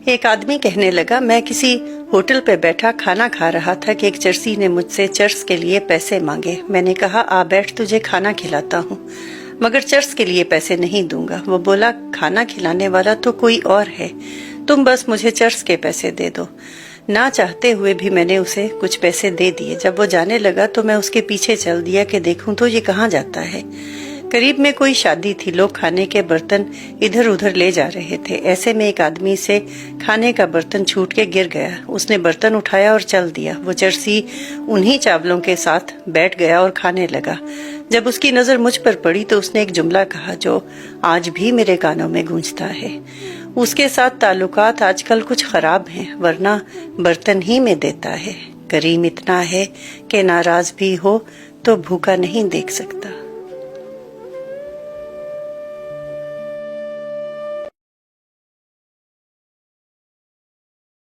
ایک آدمی کہنے لگا، میں کسی ہوٹل پہ بیٹھا کھانا کھا رہا تھا کہ ایک چرسی نے مجھ سے چرس کے لیے پیسے مانگے۔ میں نے کہا، آ بیٹھ، تجھے کھانا کھلاتا ہوں، مگر چرس کے لیے پیسے نہیں دوں گا۔ وہ بولا، کھانا کھلانے والا تو کوئی اور ہے، تم بس مجھے چرس کے پیسے دے دو۔ نہ چاہتے ہوئے بھی میں نے اسے کچھ پیسے دے دیے۔ جب وہ جانے لگا تو میں اس کے پیچھے چل دیا کہ دیکھوں تو یہ کہاں جاتا ہے۔ قریب میں کوئی شادی تھی، لوگ کھانے کے برتن ادھر ادھر لے جا رہے تھے۔ ایسے میں ایک آدمی سے کھانے کا برتن چھوٹ کے گر گیا۔ اس نے برتن اٹھایا اور چل دیا۔ وہ چرسی انہی چاولوں کے ساتھ بیٹھ گیا اور کھانے لگا۔ جب اس کی نظر مجھ پر پڑی تو اس نے ایک جملہ کہا جو آج بھی میرے کانوں میں گونجتا ہے۔ اس کے ساتھ تعلقات آج کل کچھ خراب ہیں، ورنہ برتن ہی میں دیتا ہے۔ کریم اتنا ہے کہ ناراض بھی ہو تو بھوکا نہیں دیکھ سکتا۔